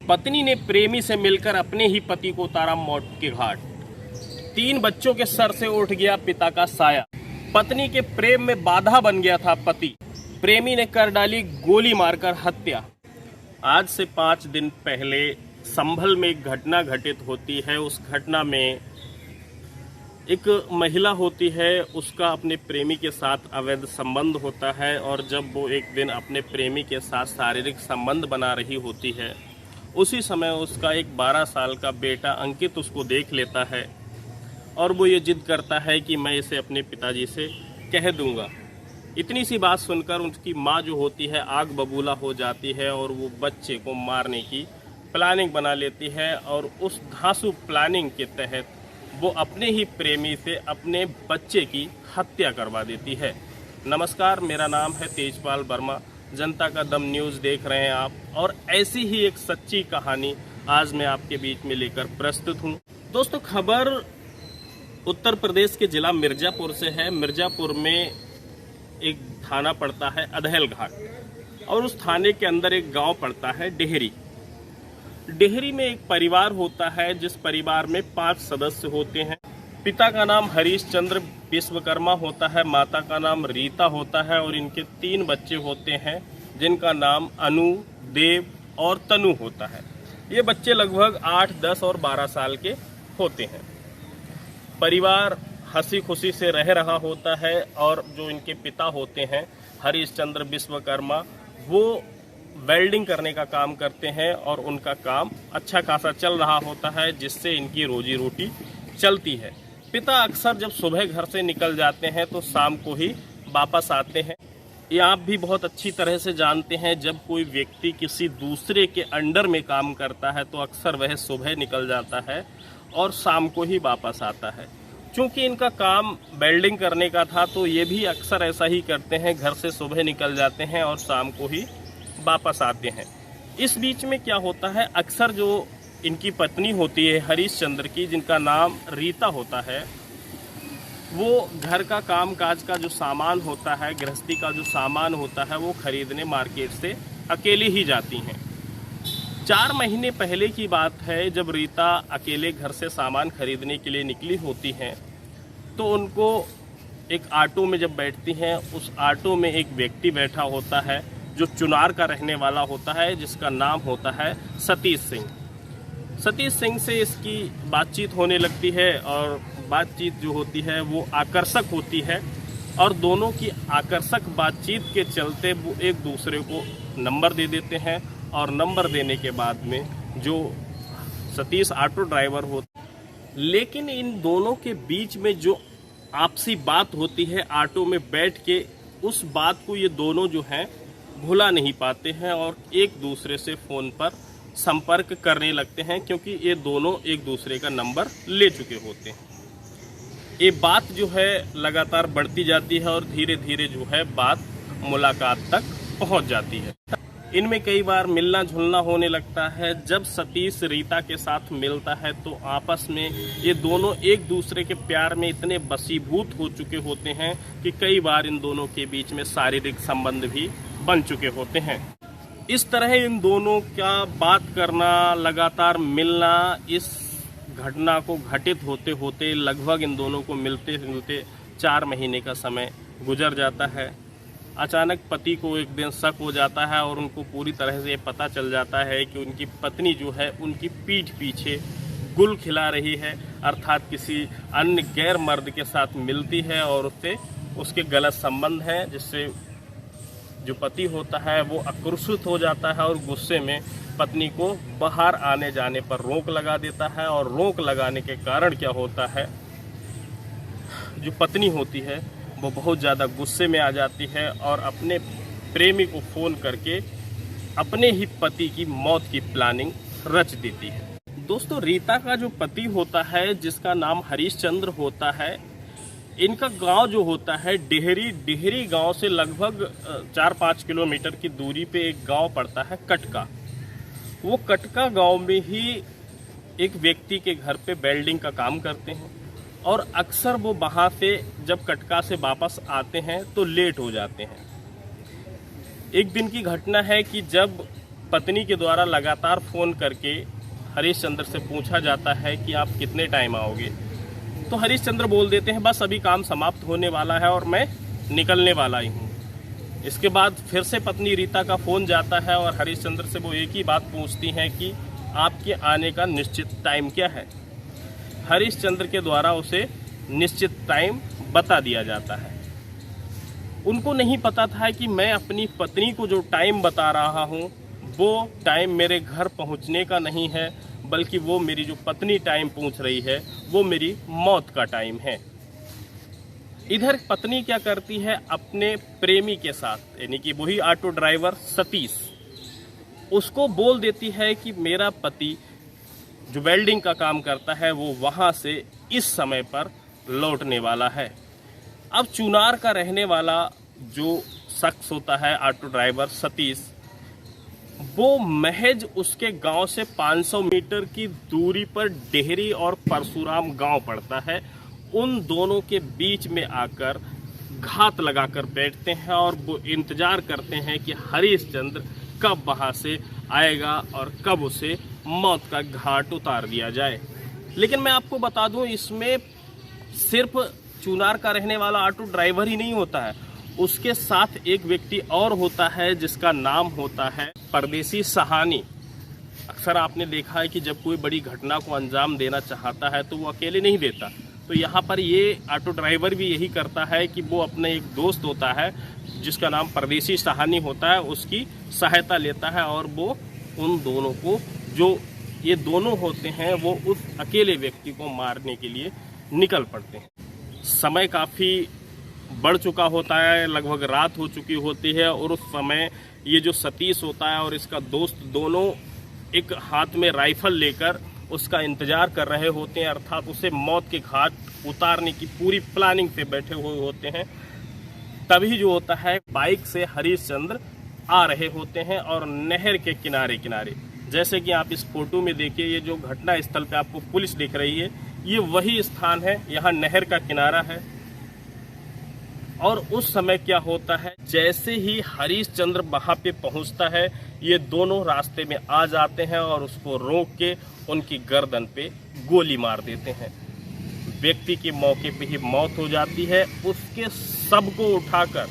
पत्नी ने प्रेमी से मिलकर अपने ही पति को उतारा मौत के घाट। 3 बच्चों के सर से उठ गया पिता का साया। पत्नी के प्रेम में बाधा बन गया था पति। प्रेमी ने कर डाली गोली मारकर हत्या। आज से 5 दिन पहले संभल में एक घटना घटित होती है। उस घटना में एक महिला होती है, उसका अपने प्रेमी के साथ अवैध संबंध होता है और जब वो एक दिन अपने प्रेमी के साथ शारीरिक संबंध बना रही होती है, उसी समय उसका एक 12 साल का बेटा अंकित उसको देख लेता है और वो ये जिद करता है कि मैं इसे अपने पिताजी से कह दूंगा। इतनी सी बात सुनकर उसकी माँ जो होती है आग बबूला हो जाती है और वो बच्चे को मारने की प्लानिंग बना लेती है और उस धांसू प्लानिंग के तहत वो अपने ही प्रेमी से अपने बच्चे की हत्या करवा देती है। नमस्कार, मेरा नाम है तेजपाल वर्मा। जनता का दम न्यूज़ देख रहे हैं आप और ऐसी ही एक सच्ची कहानी आज मैं आपके बीच में लेकर प्रस्तुत हूँ। दोस्तों, खबर उत्तर प्रदेश के जिला मिर्ज़ापुर से है। मिर्ज़ापुर में एक थाना पड़ता है अधेल घाट और उस थाने के अंदर एक गांव पड़ता है डेहरी। डेहरी में एक परिवार होता है जिस परिवार में 5 सदस्य होते हैं। पिता का नाम हरीश चंद्र विश्वकर्मा होता है, माता का नाम रीता होता है और इनके 3 बच्चे होते हैं जिनका नाम अनु, देव और तनु होता है। ये बच्चे लगभग 8, 10 और 12 साल के होते हैं। परिवार हंसी खुशी से रह रहा होता है और जो इनके पिता होते हैं हरीश चंद्र विश्वकर्मा, वो वेल्डिंग करने का काम करते हैं और उनका काम अच्छा खासा चल रहा होता है जिससे इनकी रोजी रोटी चलती है। पिता अक्सर जब सुबह घर से निकल जाते हैं तो शाम को ही वापस आते हैं। ये आप भी बहुत अच्छी तरह से जानते हैं, जब कोई व्यक्ति किसी दूसरे के अंडर में काम करता है तो अक्सर वह सुबह निकल जाता है और शाम को ही वापस आता है। चूँकि इनका काम वेल्डिंग करने का था तो ये भी अक्सर ऐसा ही करते हैं, घर से सुबह निकल जाते हैं और शाम को ही वापस आते हैं। इस बीच में क्या होता है, अक्सर जो इनकी पत्नी होती है हरीश चंद्र की, जिनका नाम रीता होता है, वो घर का काम काज का जो सामान होता है, गृहस्थी का जो सामान होता है, वो खरीदने मार्केट से अकेली ही जाती हैं। 4 महीने पहले की बात है, जब रीता अकेले घर से सामान खरीदने के लिए निकली होती हैं तो उनको एक ऑटो में जब बैठती हैं, उस ऑटो में एक व्यक्ति बैठा होता है जो चुनार का रहने वाला होता है, जिसका नाम होता है सतीश सिंह। सतीश सिंह से इसकी बातचीत होने लगती है और बातचीत जो होती है वो आकर्षक होती है और दोनों की आकर्षक बातचीत के चलते वो एक दूसरे को नंबर दे देते हैं और नंबर देने के बाद में जो सतीश ऑटो ड्राइवर होता, लेकिन इन दोनों के बीच में जो आपसी बात होती है ऑटो में बैठ के, उस बात को ये दोनों जो हैं भुला नहीं पाते हैं और एक दूसरे से फ़ोन पर संपर्क करने लगते हैं, क्योंकि ये दोनों एक दूसरे का नंबर ले चुके होते हैं। ये बात जो है लगातार बढ़ती जाती है और धीरे धीरे जो है बात मुलाकात तक पहुंच जाती है। इनमें कई बार मिलना जुलना होने लगता है। जब सतीश रीता के साथ मिलता है तो आपस में ये दोनों एक दूसरे के प्यार में इतने वशीभूत हो चुके होते हैं कि कई बार इन दोनों के बीच में शारीरिक संबंध भी बन चुके होते हैं। इस तरह इन दोनों का बात करना, लगातार मिलना, इस घटना को घटित होते होते लगभग इन दोनों को मिलते मिलते 4 महीने का समय गुजर जाता है। अचानक पति को एक दिन शक हो जाता है और उनको पूरी तरह से पता चल जाता है कि उनकी पत्नी जो है उनकी पीठ पीछे गुल खिला रही है, अर्थात किसी अन्य गैर मर्द के साथ मिलती है और उससे उसके गलत संबंध है, जिससे जो पति होता है वो आक्रोशित हो जाता है और गुस्से में पत्नी को बाहर आने जाने पर रोक लगा देता है। और रोक लगाने के कारण क्या होता है, जो पत्नी होती है वो बहुत ज़्यादा गुस्से में आ जाती है और अपने प्रेमी को फ़ोन करके अपने ही पति की मौत की प्लानिंग रच देती है। दोस्तों, रीता का जो पति होता है जिसका नाम हरीश चंद्र होता है, इनका गांव जो होता है डेहरी गांव से लगभग 4-5 किलोमीटर की दूरी पे एक गांव पड़ता है कटका। वो कटका गांव में ही एक व्यक्ति के घर पे वेल्डिंग का काम करते हैं और अक्सर वो वहाँ से जब कटका से वापस आते हैं तो लेट हो जाते हैं। एक दिन की घटना है कि जब पत्नी के द्वारा लगातार फ़ोन करके हरीश चंद्र से पूछा जाता है कि आप कितने टाइम आओगे। तो हरीश चंद्र बोल देते हैं बस अभी काम समाप्त होने वाला है और मैं निकलने वाला ही हूँ। इसके बाद फिर से पत्नी रीता का फ़ोन जाता है और हरीश चंद्र से वो एक ही बात पूछती हैं कि आपके आने का निश्चित टाइम क्या है। हरीश चंद्र के द्वारा उसे निश्चित टाइम बता दिया जाता है। उनको नहीं पता था कि मैं अपनी पत्नी को जो टाइम बता रहा हूँ वो टाइम मेरे घर पहुँचने का नहीं है, बल्कि वो मेरी जो पत्नी टाइम पूछ रही है वो मेरी मौत का टाइम है। इधर पत्नी क्या करती है, अपने प्रेमी के साथ यानी कि वही ऑटो ड्राइवर सतीश, उसको बोल देती है कि मेरा पति जो वेल्डिंग का काम करता है वो वहाँ से इस समय पर लौटने वाला है। अब चुनार का रहने वाला जो शख्स होता है ऑटो ड्राइवर सतीश, वो महज उसके गांव से 500 मीटर की दूरी पर डेहरी और परशुराम गांव पड़ता है। उन दोनों के बीच में आकर घात लगाकर बैठते हैं और वो इंतजार करते हैं कि हरीश चंद्र कब वहां से आएगा और कब उसे मौत का घाट उतार दिया जाए। लेकिन मैं आपको बता दूं, इसमें सिर्फ चुनार का रहने वाला ऑटो ड्राइवर ही नहीं होता है, उसके साथ एक व्यक्ति और होता है जिसका नाम होता है परदेसी सहानी। अक्सर आपने देखा है कि जब कोई बड़ी घटना को अंजाम देना चाहता है तो वो अकेले नहीं देता, तो यहाँ पर ये ऑटो ड्राइवर भी यही करता है कि वो अपने एक दोस्त होता है जिसका नाम परदेसी सहानी होता है, उसकी सहायता लेता है और वो उन दोनों को, जो ये दोनों होते हैं, वो उस अकेले व्यक्ति को मारने के लिए निकल पड़ते हैं। समय काफ़ी बढ़ चुका होता है, लगभग रात हो चुकी होती है और उस समय ये जो सतीश होता है और इसका दोस्त दोनों एक हाथ में राइफल लेकर उसका इंतजार कर रहे होते हैं, अर्थात उसे मौत के घाट उतारने की पूरी प्लानिंग पे बैठे हुए होते हैं। तभी जो होता है बाइक से हरीश चंद्र आ रहे होते हैं और नहर के किनारे किनारे, जैसे कि आप इस फोटो में देखिए, ये जो घटना स्थल पे आपको पुलिस दिख रही है ये वही स्थान है, यहाँ नहर का किनारा है। और उस समय क्या होता है, जैसे ही हरीश चंद्र वहां पे पहुंचता है ये दोनों रास्ते में आ जाते हैं और उसको रोक के उनकी गर्दन पे गोली मार देते हैं। व्यक्ति की मौके पे ही मौत हो जाती है। उसके सबको उठाकर,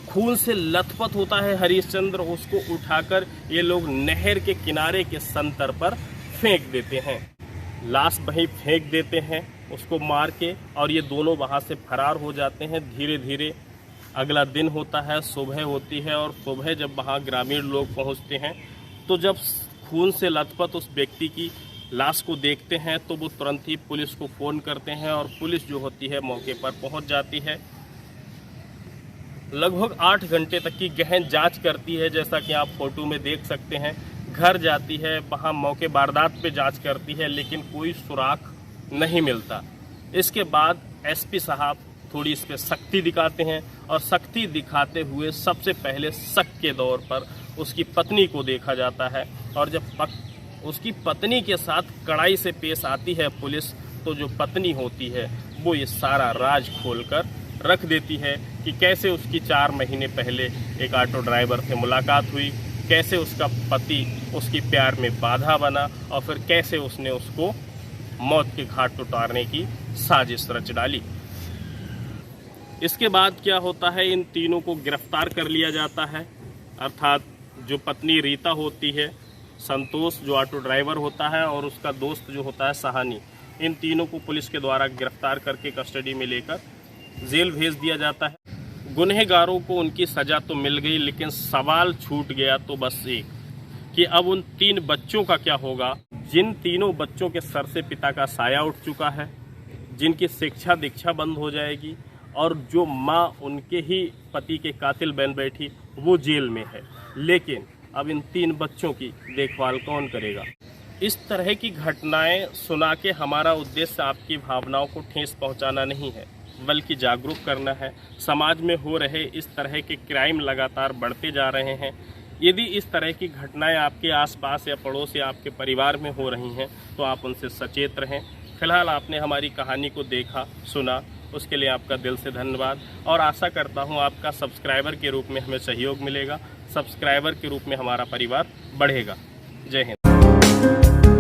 खून से लथपथ होता है हरीश चंद्र, उसको उठाकर ये लोग नहर के किनारे के संतर पर फेंक देते हैं। लाश वहीं फेंक देते हैं उसको मार के, और ये दोनों वहाँ से फरार हो जाते हैं। धीरे धीरे अगला दिन होता है, सुबह होती है और सुबह जब वहाँ ग्रामीण लोग पहुँचते हैं तो जब खून से लथपथ उस व्यक्ति की लाश को देखते हैं तो वो तुरंत ही पुलिस को फ़ोन करते हैं और पुलिस जो होती है मौके पर पहुँच जाती है। लगभग 8 घंटे तक की गहन जांच करती है, जैसा कि आप फोटो में देख सकते हैं। घर जाती है, वहाँ मौके वारदात पे जांच करती है, लेकिन कोई सुराग नहीं मिलता। इसके बाद एसपी साहब थोड़ी इस पे सख्ती दिखाते हैं और सख्ती दिखाते हुए सबसे पहले शक के दौर पर उसकी पत्नी को देखा जाता है। और जब उसकी पत्नी के साथ कड़ाई से पेश आती है पुलिस, तो जो पत्नी होती है वो ये सारा राज खोलकर रख देती है कि कैसे उसकी 4 महीने पहले एक ऑटो ड्राइवर से मुलाकात हुई, कैसे उसका पति उसकी प्यार में बाधा बना और फिर कैसे उसने उसको मौत के घाट उतारने की साजिश रच डाली। इसके बाद क्या होता है, इन तीनों को गिरफ्तार कर लिया जाता है, अर्थात जो पत्नी रीता होती है, संतोष जो ऑटो ड्राइवर होता है और उसका दोस्त जो होता है सहानी, इन तीनों को पुलिस के द्वारा गिरफ्तार करके कस्टडी में लेकर जेल भेज दिया जाता है। गुनहगारों को उनकी सज़ा तो मिल गई, लेकिन सवाल छूट गया तो बस एक कि अब उन 3 बच्चों का क्या होगा, जिन तीनों बच्चों के सर से पिता का साया उठ चुका है, जिनकी शिक्षा दीक्षा बंद हो जाएगी और जो माँ उनके ही पति के कातिल बन बैठी वो जेल में है। लेकिन अब इन 3 बच्चों की देखभाल कौन करेगा? इस तरह की घटनाएं सुना के हमारा उद्देश्य आपकी भावनाओं को ठेस पहुंचाना नहीं है, बल्कि जागरूक करना है। समाज में हो रहे इस तरह के क्राइम लगातार बढ़ते जा रहे हैं। यदि इस तरह की घटनाएं आपके आसपास या पड़ोस या आपके परिवार में हो रही हैं तो आप उनसे सचेत रहें। फिलहाल आपने हमारी कहानी को देखा, सुना उसके लिए आपका दिल से धन्यवाद। और आशा करता हूँ आपका सब्सक्राइबर के रूप में हमें सहयोग मिलेगा, सब्सक्राइबर के रूप में हमारा परिवार बढ़ेगा। जय हिंद।